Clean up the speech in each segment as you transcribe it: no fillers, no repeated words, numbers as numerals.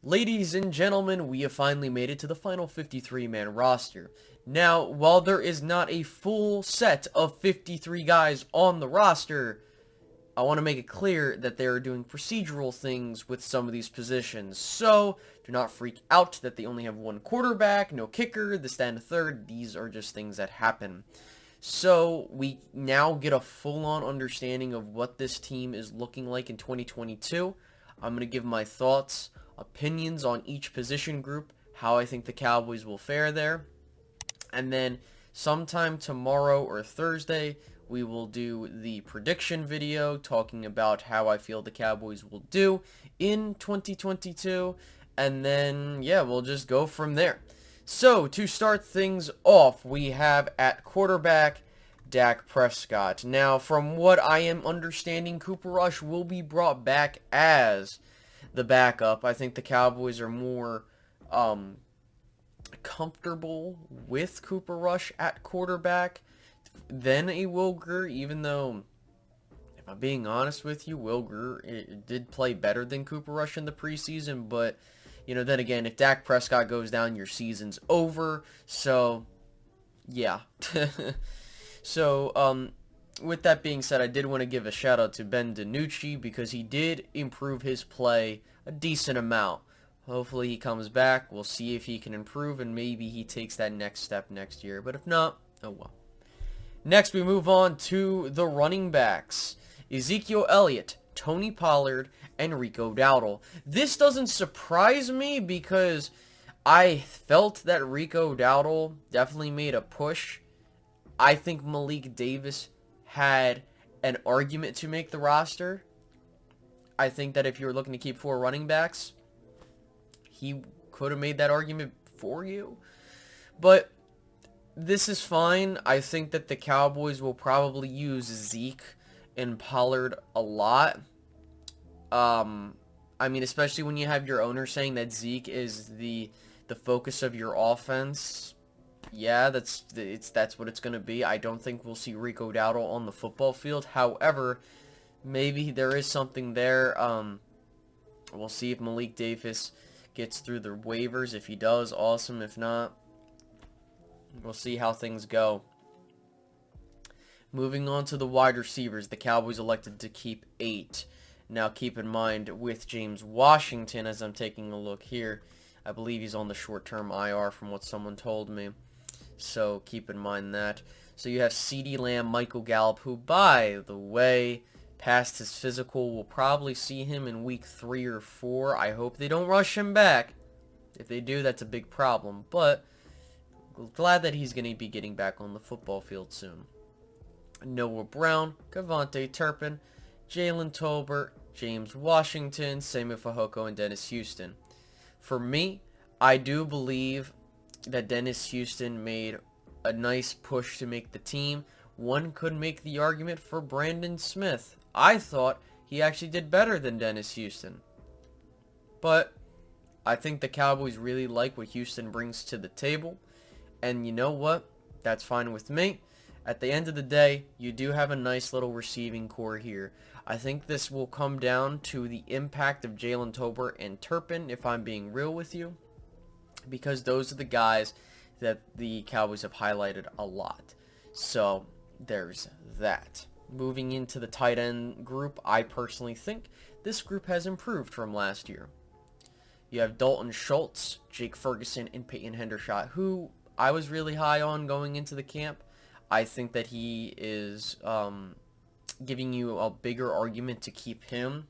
Ladies and gentlemen, we have finally made it to the final 53-man roster. Now, while there is not a full set of 53 guys on the roster, I want to make it clear that they are doing procedural things with some of these positions. So, do not freak out that they only have one quarterback, no kicker, this, that, and the third. These are just things that happen. So, we now get a full-on understanding of what this team is looking like in 2022. I'm going to give my thoughts, opinions on each position group, how I think the Cowboys will fare there. And then sometime tomorrow or Thursday, we will do the prediction video talking about how I feel the Cowboys will do in 2022. And then, yeah, we'll just go from there. So, to start things off, we have at quarterback, Dak Prescott. Now, from what I am understanding, Cooper Rush will be brought back as the backup. I think the Cowboys are more comfortable with Cooper Rush at quarterback than a Will Grier, even though, if I'm being honest with you, Will Grier did play better than Cooper Rush in the preseason, but, you know, then again, if Dak Prescott goes down, your season's over, so, yeah. So, with that being said, I did want to give a shout out to Ben DiNucci because he did improve his play a decent amount. Hopefully he comes back. We'll see if he can improve and maybe he takes that next step next year. But if not, oh well. Next, we move on to the running backs. Ezekiel Elliott, Tony Pollard, and Rico Dowdle. This doesn't surprise me because I felt that Rico Dowdle definitely made a push. I think Malik Davis had an argument to make the roster. I think that if you were looking to keep 4 running backs, he could have made that argument for you. But this is fine. I think that the Cowboys will probably use Zeke and Pollard a lot. I mean, especially when you have your owner saying that Zeke is the focus of your offense. Yeah, that's what it's going to be. I don't think we'll see Rico Dowdle on the football field. However, maybe there is something there. We'll see if Malik Davis gets through the waivers. If he does, awesome. If not, we'll see how things go. Moving on to the wide receivers, the Cowboys elected to keep 8. Now, keep in mind, with James Washington, as I'm taking a look here, I believe he's on the short-term IR from what someone told me. So, keep in mind that. So, you have CeeDee Lamb, Michael Gallup, who, by the way, passed his physical. We'll probably see him in week 3 or 4. I hope they don't rush him back. If they do, that's a big problem. But, glad that he's going to be getting back on the football field soon. Noah Brown, Kavontae Turpin, Jalen Tolbert, James Washington, Semu Fehoko, and Dennis Houston. For me, I do believe that Dennis Houston made a nice push to make the team. One could make the argument for Brandon Smith. I thought he actually did better than Dennis Houston. But I think the Cowboys really like what Houston brings to the table. And you know what? That's fine with me. At the end of the day, you do have a nice little receiving core here. I think this will come down to the impact of Jalen Tolbert and Turpin, if I'm being real with you. Because those are the guys that the Cowboys have highlighted a lot. So, there's that. Moving into the tight end group, I personally think this group has improved from last year. You have Dalton Schultz, Jake Ferguson, and Peyton Hendershot, who I was really high on going into the camp. I think that he is giving you a bigger argument to keep him.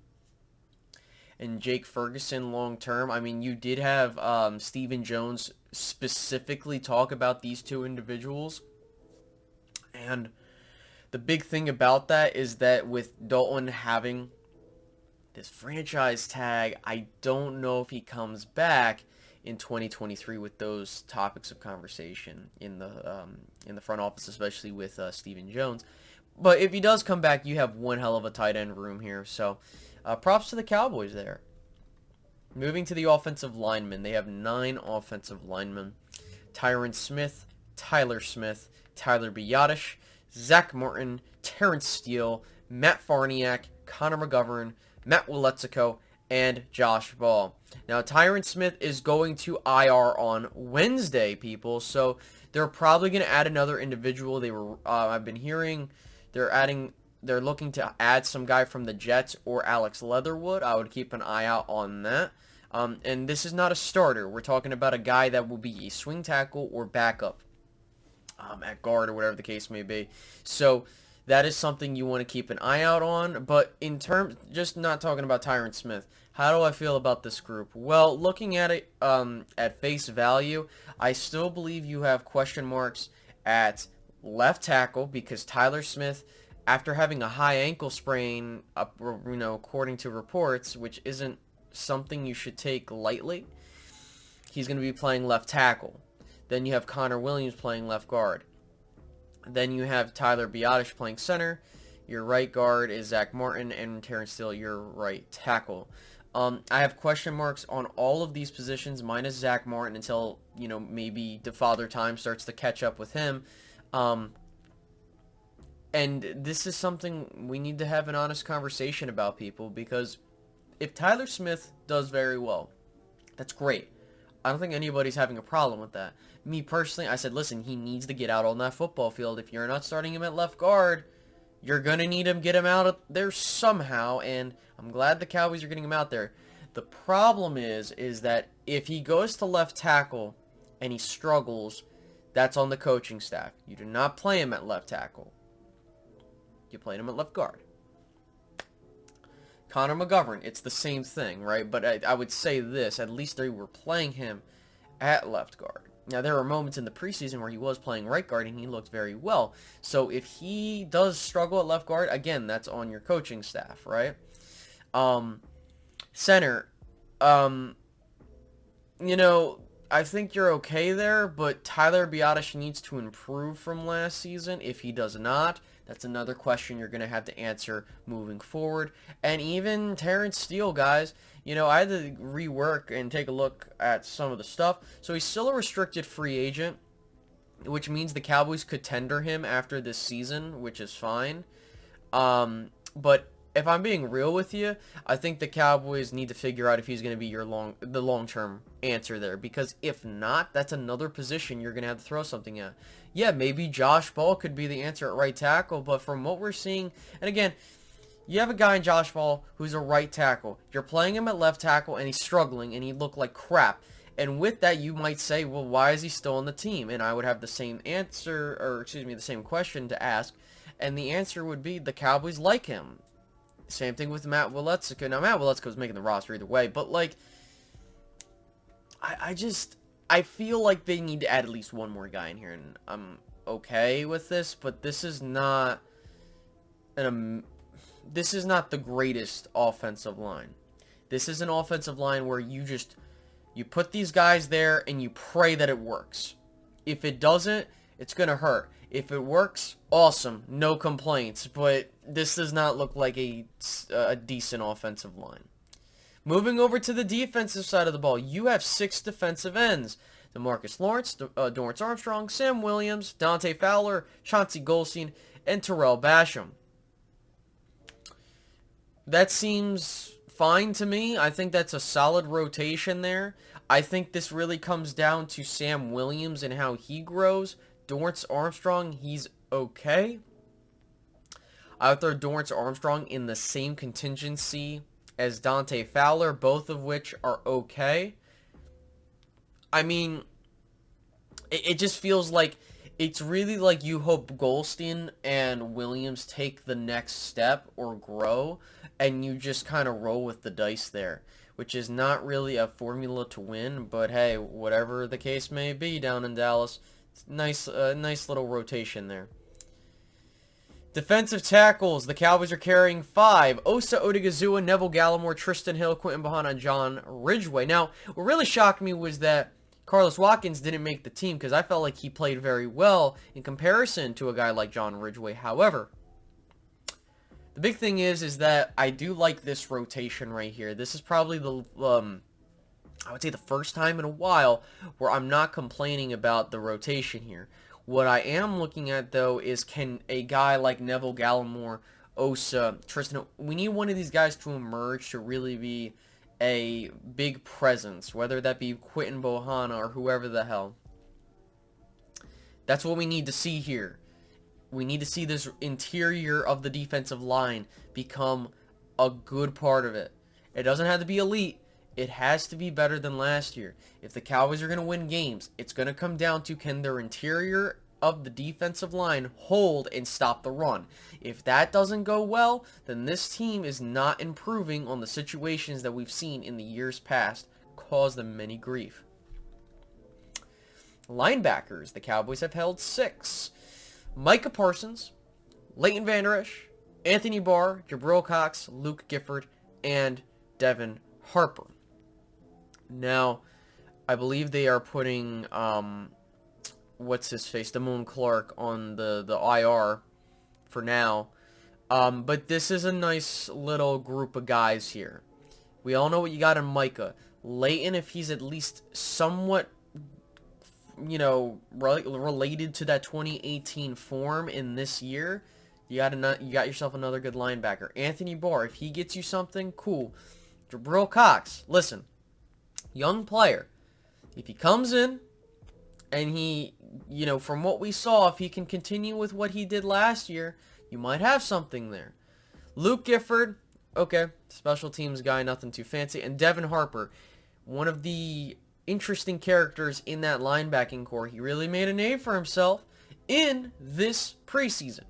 And Jake Ferguson long term, I mean, you did have Stephen Jones specifically talk about these two individuals. And the big thing about that is that with Dalton having this franchise tag, I don't know if he comes back in 2023 with those topics of conversation in the front office, especially with Stephen Jones. But if he does come back, you have one hell of a tight end room here. So props to the Cowboys there. Moving to the offensive linemen, they have 9 offensive linemen. Tyron Smith, Tyler Smith, Tyler Biadasz, Zach Martin, Terrence Steele, Matt Farniak, Conor McGovern, Matt Waletzko, and Josh Ball. Now, Tyron Smith is going to IR on Wednesday, people, so they're probably going to add another individual. I've been hearing they're looking to add some guy from the Jets or Alex Leatherwood. I would keep an eye out on that. And this is not a starter. We're talking about a guy that will be a swing tackle or backup at guard or whatever the case may be. So that is something you want to keep an eye out on. But in terms, just not talking about Tyron Smith, how do I feel about this group? Well, looking at it at face value, I still believe you have question marks at left tackle because Tyler Smith, after having a high ankle sprain, according to reports, which isn't something you should take lightly, he's going to be playing left tackle. Then you have Connor Williams playing left guard. Then you have Tyler Biotish playing center. Your right guard is Zach Martin, and Terrence Steele, your right tackle. I have question marks on all of these positions, minus Zach Martin, until, maybe the Father Time starts to catch up with him. And this is something we need to have an honest conversation about, people, because if Tyler Smith does very well, that's great. I don't think anybody's having a problem with that. Me personally, I said, listen, he needs to get out on that football field. If you're not starting him at left guard, you're going to need him, get him out there somehow, and I'm glad the Cowboys are getting him out there. The problem is that if he goes to left tackle and he struggles, that's on the coaching staff. You do not play him at left tackle. You play him at left guard. Conor Mcgovern, it's the same thing, right? But I would say this, at least they were playing him at left guard. Now, there were moments in the preseason where he was playing right guard, and he looked very well. So, if he does struggle at left guard, again, that's on your coaching staff, right? Center, I think you're okay there, but Tyler Biotish needs to improve from last season. If he does not, that's another question you're going to have to answer moving forward. And even Terrence Steele, guys, I had to rework and take a look at some of the stuff. So he's still a restricted free agent, which means the Cowboys could tender him after this season, which is fine. But if I'm being real with you, I think the Cowboys need to figure out if he's going to be the long-term answer there. Because if not, that's another position you're going to have to throw something at. Yeah, maybe Josh Ball could be the answer at right tackle, but from what we're seeing, and again, you have a guy in Josh Ball who's a right tackle. You're playing him at left tackle, and he's struggling, and he looked like crap. And with that, you might say, well, why is he still on the team? And I would have the same answer, the same question to ask, and the answer would be the Cowboys like him. Same thing with Matt Waletzko. Now, Matt Waletzko is making the roster either way, but, I feel like they need to add at least one more guy in here, and I'm okay with this, but this is not the greatest offensive line. This is an offensive line where you put these guys there and you pray that it works. If it doesn't, it's going to hurt. If it works, awesome, no complaints, but this does not look like a decent offensive line. Moving over to the defensive side of the ball, you have 6 defensive ends. DeMarcus Lawrence, Dorrance Armstrong, Sam Williams, Dante Fowler, Chauncey Goldstein, and Terrell Basham. That seems fine to me. I think that's a solid rotation there. I think this really comes down to Sam Williams and how he grows. Dorrance Armstrong, he's okay. I would throw Dorrance Armstrong in the same contingency as Dante Fowler, both of which are okay. I mean, it just feels like it's really like you hope Goldstein and Williams take the next step or grow, and you just kind of roll with the dice there, which is not really a formula to win, but hey, whatever the case may be down in Dallas, it's nice little rotation there. Defensive tackles, the Cowboys are carrying 5. Osa Odigizua, Neville Gallimore, Tristan Hill, Quentin Bahana, and John Ridgeway. Now, what really shocked me was that Carlos Watkins didn't make the team because I felt like he played very well in comparison to a guy like John Ridgeway. However, the big thing is that I do like this rotation right here. This is probably I would say the first time in a while where I'm not complaining about the rotation here. What I am looking at, though, is can a guy like Neville Gallimore, Osa, Tristan, we need one of these guys to emerge to really be a big presence, whether that be Quinton Bohanna or whoever the hell. That's what we need to see here. We need to see this interior of the defensive line become a good part of it. It doesn't have to be elite. It has to be better than last year. If the Cowboys are going to win games, it's going to come down to, can their interior of the defensive line hold and stop the run. If that doesn't go well, then this team is not improving on the situations that we've seen in the years past cause them many grief. Linebackers, the Cowboys have held 6. Micah Parsons, Leighton Vander Esch, Anthony Barr, Jabril Cox, Luke Gifford, and Devin Harper. Now, I believe they are putting, what's-his-face, Damone Clark on the IR for now. But this is a nice little group of guys here. We all know what you got in Micah. Leighton, if he's at least somewhat, you know, related to that 2018 form in this year, you got yourself another good linebacker. Anthony Barr, if he gets you something, cool. Jabril Cox, listen, young player. If he comes in and he, you know, from what we saw, if he can continue with what he did last year, you might have something there. Luke Gifford, okay, special teams guy, nothing too fancy. And Devin Harper, one of the interesting characters in that linebacking core. He really made a name for himself in this preseason.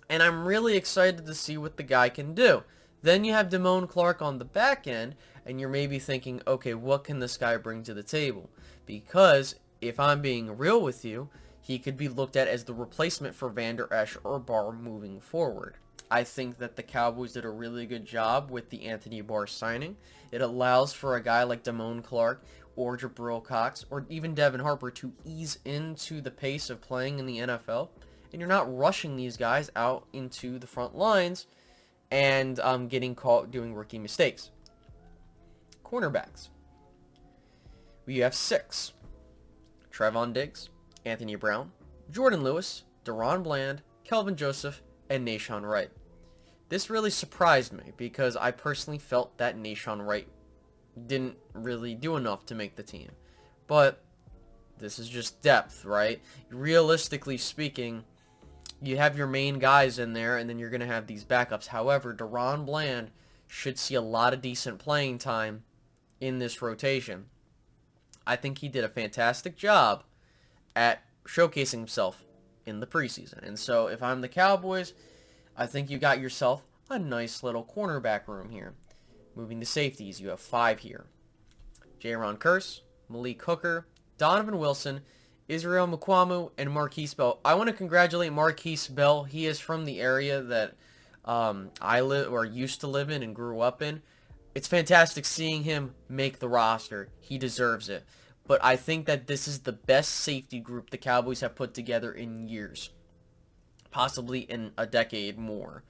And I'm really excited to see what the guy can do. Then you have Damone Clark on the back end, and you're maybe thinking, okay, what can this guy bring to the table? Because if I'm being real with you, he could be looked at as the replacement for Vander Esch or Barr moving forward. I think that the Cowboys did a really good job with the Anthony Barr signing. It allows for a guy like Damone Clark or Jabril Cox or even Devin Harper to ease into the pace of playing in the NFL. And you're not rushing these guys out into the front lines and getting caught doing rookie mistakes. Cornerbacks. We have 6. Trevon Diggs, Anthony Brown, Jordan Lewis, Deron Bland, Kelvin Joseph, and Nahshon Wright. This really surprised me because I personally felt that Nahshon Wright didn't really do enough to make the team. But this is just depth, right? Realistically speaking, you have your main guys in there, and then you're going to have these backups. However, Deron Bland should see a lot of decent playing time in this rotation. I think he did a fantastic job at showcasing himself in the preseason. And so if I'm the Cowboys, I think you got yourself a nice little cornerback room here. Moving to safeties, you have 5 here. Jaron Kearse, Malik Hooker, Donovan Wilson, Israel Mukuamu, and Marquis Bell. I want to congratulate Marquis Bell. He is from the area that I live or used to live in and grew up in. It's fantastic seeing him make the roster. He deserves it. But I think that this is the best safety group the Cowboys have put together in years. Possibly in a decade more.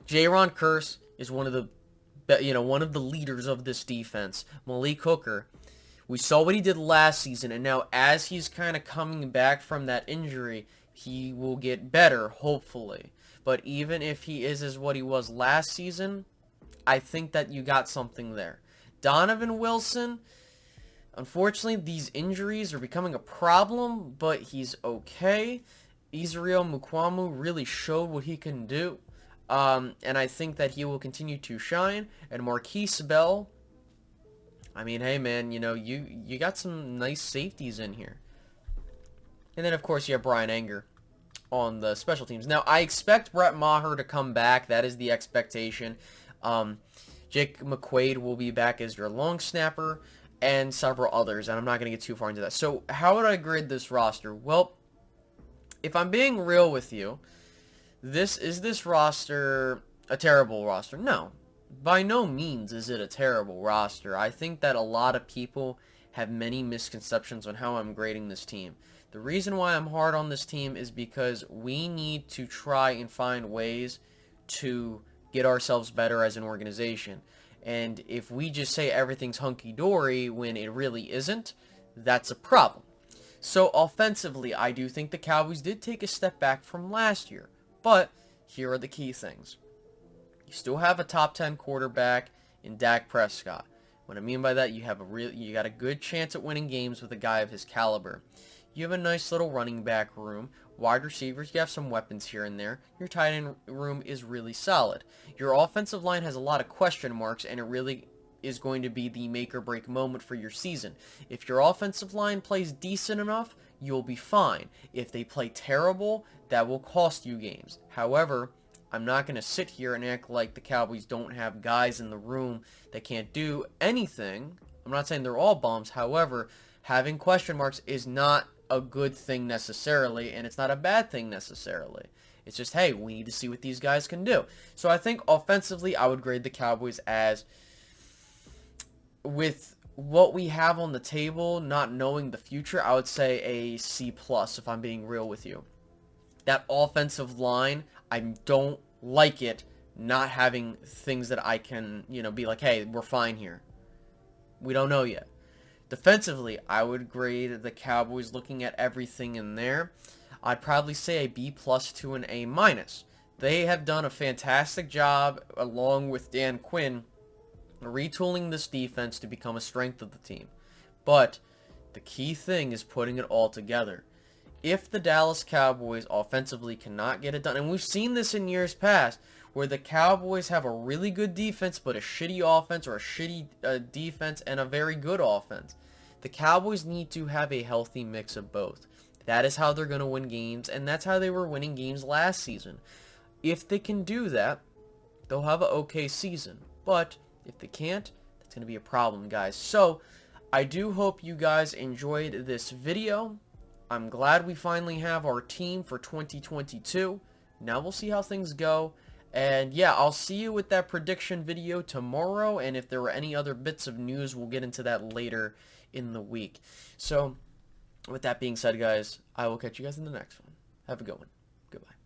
Jaron Kearse is one of the leaders of this defense. Malik Hooker, we saw what he did last season, and now as he's kind of coming back from that injury, he will get better, hopefully. But even if he is as what he was last season, I think that you got something there. Donovan Wilson, unfortunately, these injuries are becoming a problem, but he's okay. Israel Mukuamu really showed what he can do, and I think that he will continue to shine. And Marquis Bell, I mean, hey man, you know, you got some nice safeties in here. And then of course you have Brian Anger on the special teams. Now I expect Brett Maher to come back. That is the expectation. Jake McQuaid will be back as your long snapper and several others, and I'm not going to get too far into that. So how would I grade this roster? Well, if I'm being real with you, this roster a terrible roster? No. By no means is it a terrible roster. I think that a lot of people have many misconceptions on how I'm grading this team. The reason why I'm hard on this team is because we need to try and find ways to get ourselves better as an organization. And if we just say everything's hunky-dory when it really isn't, that's a problem. So offensively, I do think the Cowboys did take a step back from last year. But here are the key things. You still have a top 10 quarterback in Dak Prescott. What I mean by that, you got a good chance at winning games with a guy of his caliber. You have a nice little running back room. Wide receivers, you have some weapons here and there. Your tight end room is really solid. Your offensive line has a lot of question marks, and it really is going to be the make or break moment for your season. If your offensive line plays decent enough, you'll be fine. If they play terrible, that will cost you games. However, I'm not going to sit here and act like the Cowboys don't have guys in the room that can't do anything. I'm not saying they're all bums. However, having question marks is not a good thing necessarily, and it's not a bad thing necessarily. It's just, hey, we need to see what these guys can do. So I think offensively, I would grade the Cowboys as, with what we have on the table, not knowing the future, I would say a C+, if I'm being real with you. That offensive line, I don't like it not having things that I can, be like, hey, we're fine here. We don't know yet. Defensively, I would grade the Cowboys, looking at everything in there, I'd probably say a B+ to an A-. They have done a fantastic job, along with Dan Quinn, retooling this defense to become a strength of the team. But the key thing is putting it all together. If the Dallas Cowboys offensively cannot get it done, and we've seen this in years past, where the Cowboys have a really good defense but a shitty offense, or a shitty defense and a very good offense. The Cowboys need to have a healthy mix of both. That is how they're going to win games, and that's how they were winning games last season. If they can do that, they'll have an okay season. But if they can't, that's going to be a problem, guys. So, I do hope you guys enjoyed this video. I'm glad we finally have our team for 2022. Now we'll see how things go. And yeah, I'll see you with that prediction video tomorrow. And if there were any other bits of news, we'll get into that later in the week. So, with that being said, guys, I will catch you guys in the next one. Have a good one. Goodbye.